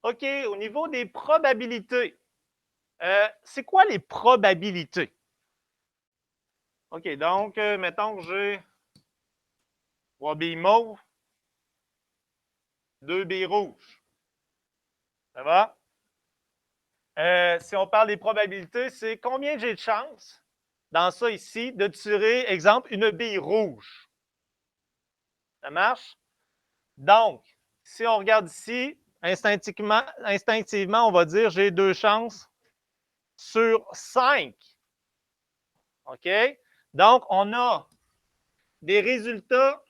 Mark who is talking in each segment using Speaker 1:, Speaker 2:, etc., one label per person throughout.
Speaker 1: OK, au niveau des probabilités, c'est quoi les probabilités? OK, donc, mettons que j'ai 3 billes mauves, 2 billes rouges. Ça va? Si on parle des probabilités, c'est combien j'ai de chances, dans ça ici, de tirer, exemple, une bille rouge. Ça marche? Donc, si on regarde ici, instinctivement on va dire j'ai 2 chances sur 5. OK? Donc, on a des résultats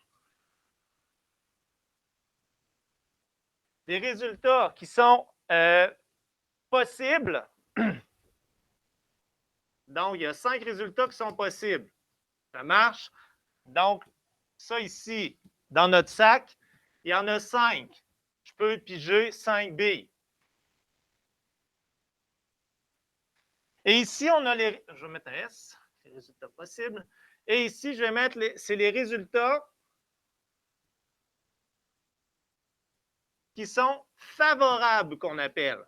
Speaker 1: qui sont possibles. Donc, il y a 5 résultats qui sont possibles. Ça marche? Donc, ça ici, dans notre sac, il y en a 5. Je peux piger 5 billes. Et ici, on a les... Je vais mettre un S, les résultats possibles. Et ici, je vais mettre c'est les résultats qui sont favorables, qu'on appelle.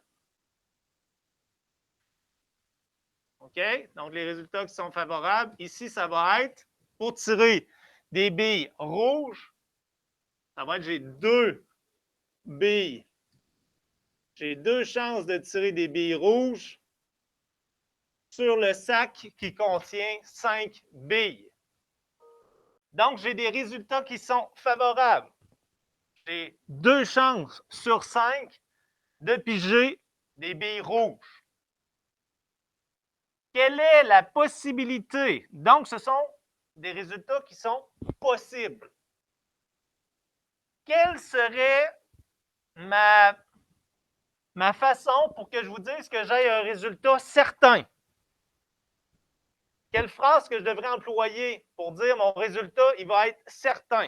Speaker 1: OK? Donc, les résultats qui sont favorables, ici, ça va être, pour tirer des billes rouges, ça va être, j'ai 2 billes. J'ai 2 chances de tirer des billes rouges sur le sac qui contient 5 billes. Donc, j'ai des résultats qui sont favorables. J'ai 2 chances sur 5 de piger des billes rouges. Quelle est la possibilité? Donc, ce sont des résultats qui sont possibles. Quelle serait ma façon pour que je vous dise que j'ai un résultat certain? Quelle phrase que je devrais employer pour dire mon résultat, il va être certain?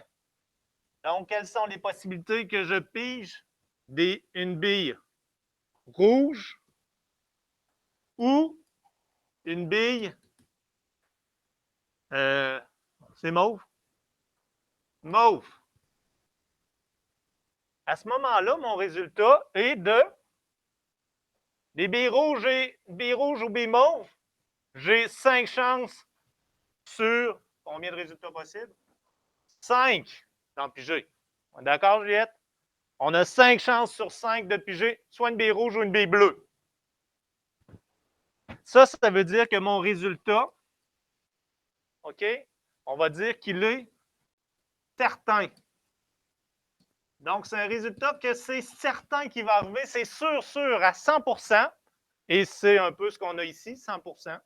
Speaker 1: Donc, quelles sont les possibilités que je pige une bille rouge ou une bille, c'est mauve? Mauve. À ce moment-là, mon résultat est de des billes rouges ou billes mauves. J'ai 5 chances sur combien de résultats possibles? 5 d'en piger. D'accord, Juliette? On a 5 chances sur 5 de piger soit une bille rouge ou une bille bleue. Ça veut dire que mon résultat, OK, on va dire qu'il est certain. Donc, c'est un résultat que c'est certain qu'il va arriver, c'est sûr à 100%, et c'est un peu ce qu'on a ici, 100%,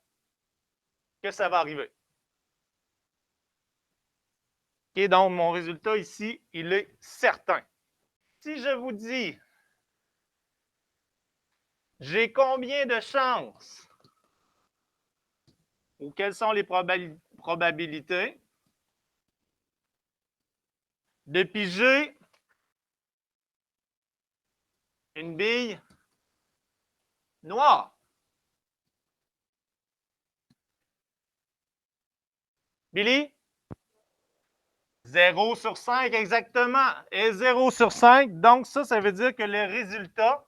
Speaker 1: que ça va arriver. OK, donc, mon résultat ici, il est certain. Si je vous dis, j'ai combien de chances, ou quelles sont les probabilités de piger une bille noire? Billy? 0 sur 5, exactement. Et 0 sur 5, donc ça veut dire que le résultat,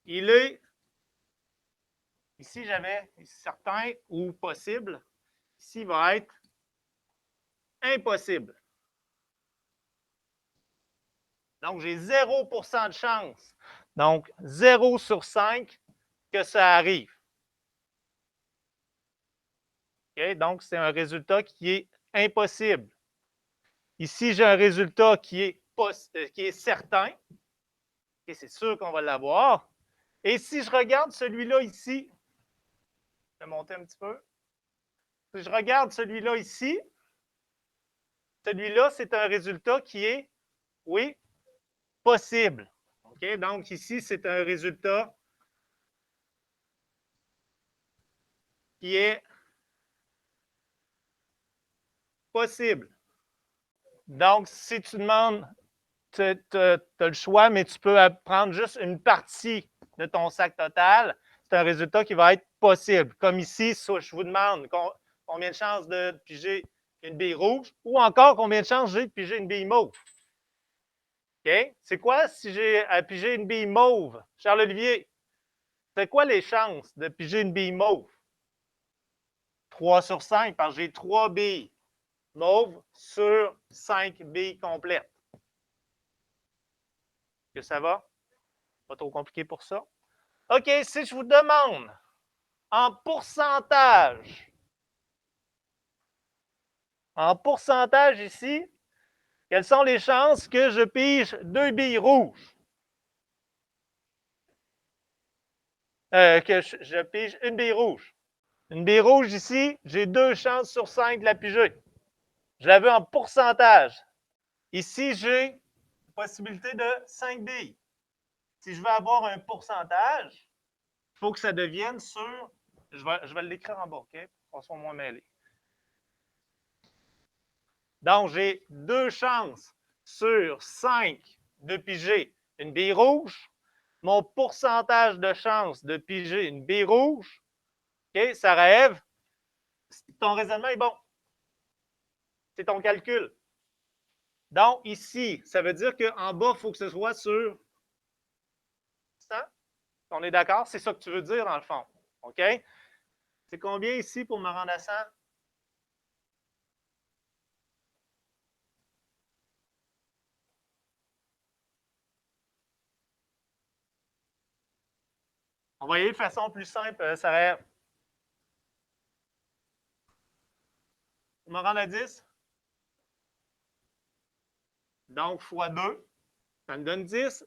Speaker 1: il est, ici j'avais certain ou possible, ici il va être impossible. Donc j'ai 0% de chance. Donc 0 sur 5 que ça arrive. Okay? Donc c'est un résultat qui est impossible. Ici j'ai un résultat qui est certain. Okay, c'est sûr qu'on va l'avoir. Et si je regarde celui-là ici, je vais monter un petit peu. Si je regarde celui-là ici, celui-là, c'est un résultat qui est, oui, possible. OK? Donc, ici, c'est un résultat qui est possible. Donc, si tu demandes, tu as le choix, mais tu peux prendre juste une partie de ton sac total. C'est un résultat qui va être possible. Comme ici, je vous demande combien de chances de piger une bille rouge ou encore combien de chances j'ai de piger une bille mauve. OK? C'est quoi si j'ai à piger une bille mauve? Charles-Olivier, c'est quoi les chances de piger une bille mauve? 3 sur 5, parce que j'ai 3 billes mauves sur 5 billes complètes. Est-ce que ça va? Pas trop compliqué pour ça. OK, si je vous demande en pourcentage ici, quelles sont les chances que je pige 2 billes rouges? Que je pige une bille rouge. Une bille rouge ici, j'ai 2 chances sur 5 de la piger. Je la veux en pourcentage. Ici, j'ai une possibilité de 5 billes. Si je veux avoir un pourcentage, il faut que ça devienne sur... Je vais l'écrire en bas, OK? Pour qu'on soit moins mêlés. Donc, j'ai 2 chances sur 5 de piger une bille rouge. Mon pourcentage de chance de piger une bille rouge, OK, ça rêve. Ton raisonnement est bon. C'est ton calcul. Donc, ici, ça veut dire qu'en bas, il faut que ce soit sur 100. On est d'accord? C'est ça que tu veux dire, dans le fond. OK? C'est combien ici pour me rendre à 100? On va y aller de façon plus simple, ça rêve. Pour me rendre à 10? Donc, fois 2, ça me donne 10.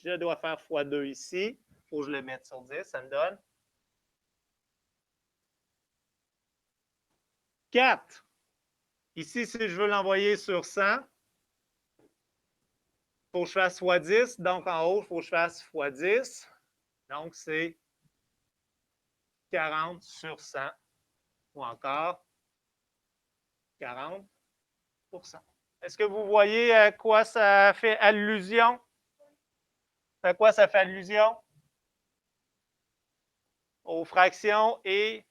Speaker 1: Je dois faire fois 2 ici. Il faut que je le mette sur 10. Ça me donne 4. Ici, si je veux l'envoyer sur 100, il faut que je fasse fois 10. Donc, en haut, il faut que je fasse fois 10. Donc, c'est 40 sur 100. Ou encore 40 %. Est-ce que vous voyez à quoi ça fait allusion? À quoi ça fait allusion? Aux fractions et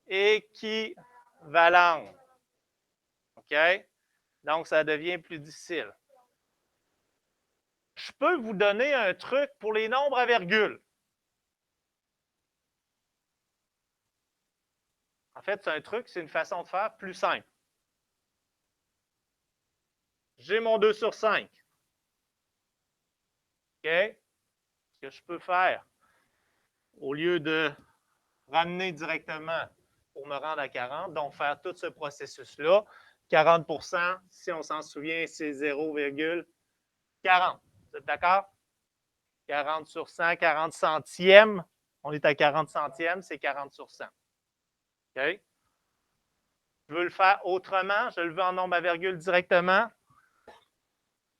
Speaker 1: équivalentes. OK? Donc, ça devient plus difficile. Je peux vous donner un truc pour les nombres à virgule. En fait, c'est un truc, c'est une façon de faire plus simple. J'ai mon 2 sur 5. OK? Ce que je peux faire, au lieu de ramener directement pour me rendre à 40, donc faire tout ce processus-là, 40 %, si on s'en souvient, c'est 0,40. Vous êtes d'accord? 40 sur 100, 40 centièmes. On est à 40 centièmes, c'est 40 sur 100. OK? Je veux le faire autrement. Je le veux en nombre à virgule directement.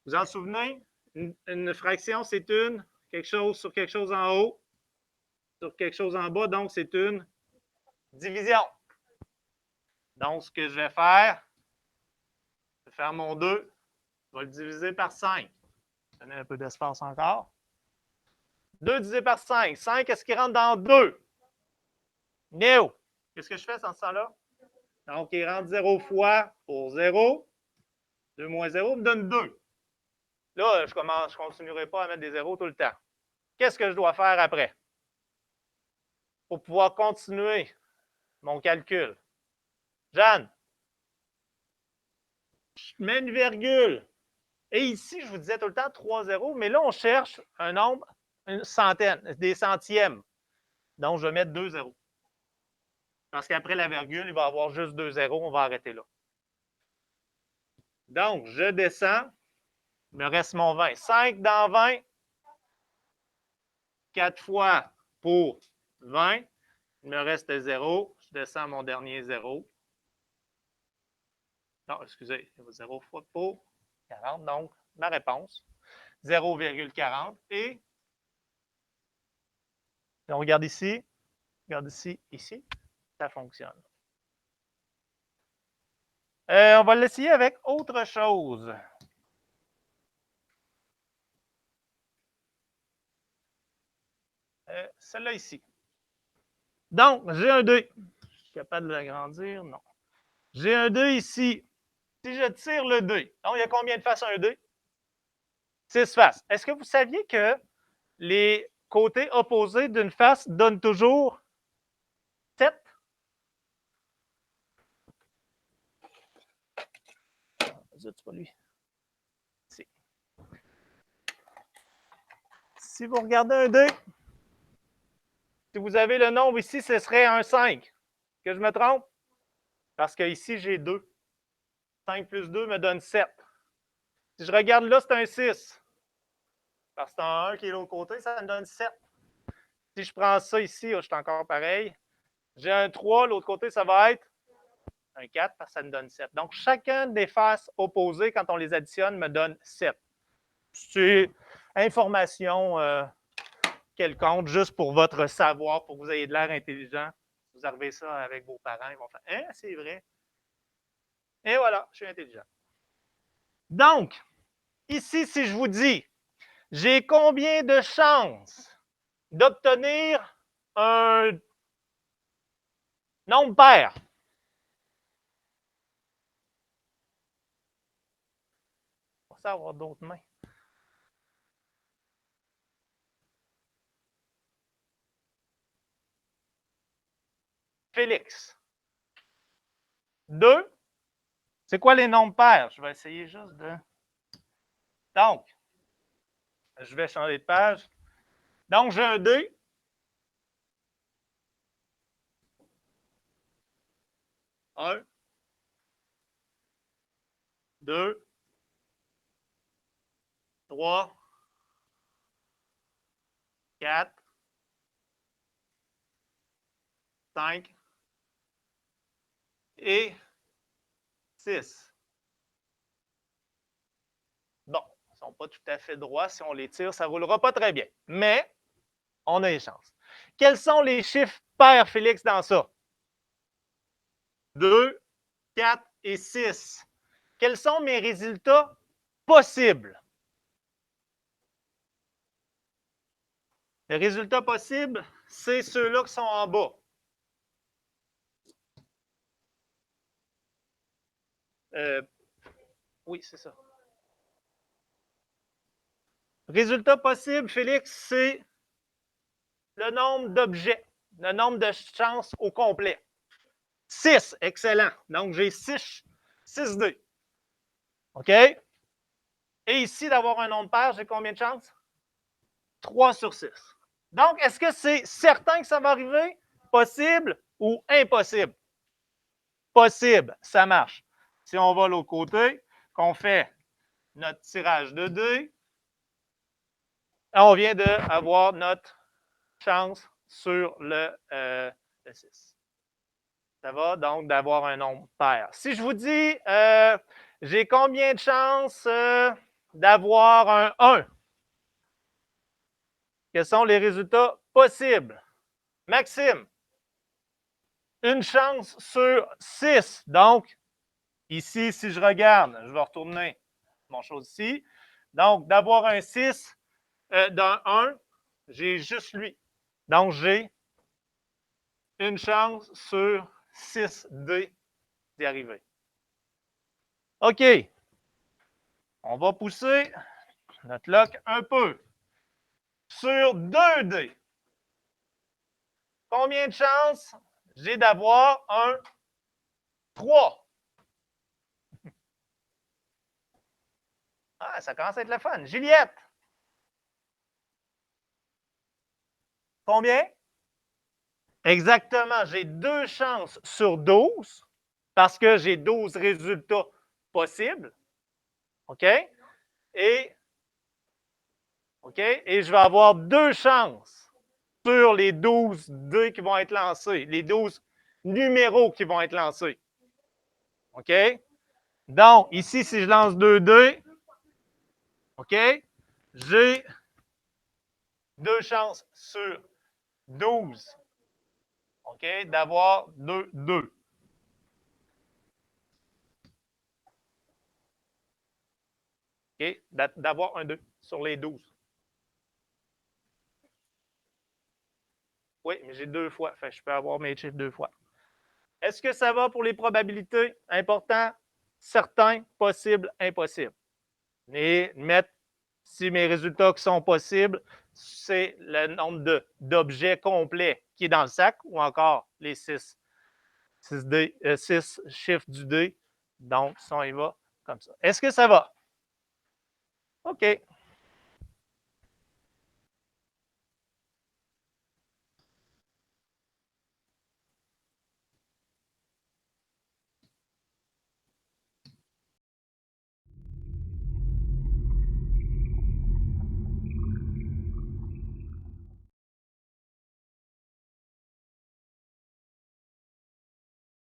Speaker 1: Vous en souvenez? Une fraction, c'est quelque chose sur quelque chose en haut, sur quelque chose en bas. Donc, c'est une division. Donc, ce que je vais faire, je vais faire mon 2. Je vais le diviser par 5. Donner un peu d'espace encore. 2 divisé par 5. 5, est-ce qu'il rentre dans 2? No. Qu'est-ce que je fais dans ce temps-là? Donc, il rentre 0 fois pour 0. 2 moins 0 me donne 2. Là, je ne continuerai pas à mettre des zéros tout le temps. Qu'est-ce que je dois faire après? Pour pouvoir continuer mon calcul. Jeanne, je mets une virgule. Et ici, je vous disais tout le temps 3 zéros, mais là, on cherche un nombre, une centaine, des centièmes. Donc, je vais mettre 2 zéros. Parce qu'après la virgule, il va y avoir juste 2 zéros. On va arrêter là. Donc, je descends. Il me reste mon 20. 5 dans 20. 4 fois pour 20. Il me reste 0. Je descends mon dernier 0. Non, excusez, 0 fois pour 40. Donc, ma réponse, 0,40. Et on regarde ici, ici, ça fonctionne. On va l'essayer avec autre chose. Celle-là ici. Donc, j'ai un 2. Je suis capable de l'agrandir? Non. J'ai un 2 ici. Si je tire le 2, donc il y a combien de faces un 2? 6 faces. Est-ce que vous saviez que les côtés opposés d'une face donnent toujours 7? C'est pas lui. Si vous regardez un dé, si vous avez le nombre ici, ce serait un 5. Que je me trompe? Parce que ici, j'ai 2. 5 plus 2 me donne 7. Si je regarde là, c'est un 6. Parce que c'est un 1 qui est de l'autre côté, ça me donne 7. Si je prends ça ici, je suis encore pareil. J'ai un 3, l'autre côté, ça va être un 4 parce que ça me donne 7. Donc, chacun des faces opposées, quand on les additionne, me donne 7. C'est information quelconque, juste pour votre savoir, pour que vous ayez de l'air intelligent. Vous arrivez ça avec vos parents, ils vont faire « Hein, c'est vrai? » Et voilà, je suis intelligent. Donc, ici, si je vous dis, j'ai combien de chances d'obtenir un nombre pair? On va avoir d'autres mains. Félix. 2. C'est quoi les nombres pairs? Je vais essayer juste de... Donc, je vais changer de page. Donc, j'ai un 2. Un. 2. 3. 4. 5. Et 6. Bon, ils ne sont pas tout à fait droits. Si on les tire, ça ne roulera pas très bien. Mais, on a les chances. Quels sont les chiffres pairs, Félix, dans ça? 2, 4 et 6. Quels sont mes résultats possibles? Les résultats possibles, c'est ceux-là qui sont en bas. Oui, c'est ça. Résultat possible, Félix, c'est le nombre d'objets, le nombre de chances au complet. 6, excellent. Donc, j'ai 6 dés. OK? Et ici, d'avoir un nombre pair, j'ai combien de chances? 3 sur 6. Donc, est-ce que c'est certain que ça va arriver? Possible ou impossible? Possible, ça marche. Si on va de l'autre côté, qu'on fait notre tirage de dés, on vient d'avoir notre chance sur le 6. Ça va donc d'avoir un nombre pair. Si je vous dis, j'ai combien de chances d'avoir un 1? Quels sont les résultats possibles? Maxime, une chance sur 6. Donc, ici, si je regarde, je vais retourner mon chose ici. Donc, d'avoir un 6 dans 1, j'ai juste lui. Donc, j'ai une chance sur 6 dés d'y arriver. OK. On va pousser notre lock un peu. Sur 2 dés, combien de chances j'ai d'avoir un 3? Ah, ça commence à être le fun. Juliette. Combien? Exactement. J'ai 2 chances sur 12 parce que j'ai 12 résultats possibles. OK? Et je vais avoir 2 chances sur les 12 dés qui vont être lancés, les 12 numéros qui vont être lancés. OK? Donc, ici, si je lance 2 dés, OK, j'ai 2 chances sur 12, OK, d'avoir 2 2. OK, d'avoir un 2 sur les 12. Oui, mais j'ai 2 fois. Fait que je peux avoir mes chiffres 2 fois. Est-ce que ça va pour les probabilités? Important, certain, possible, impossible. Et mettre Si mes résultats qui sont possibles, c'est le nombre d'objets complets qui est dans le sac ou encore les 6 chiffres du dé. Donc, si on y va comme ça. Est-ce que ça va? OK.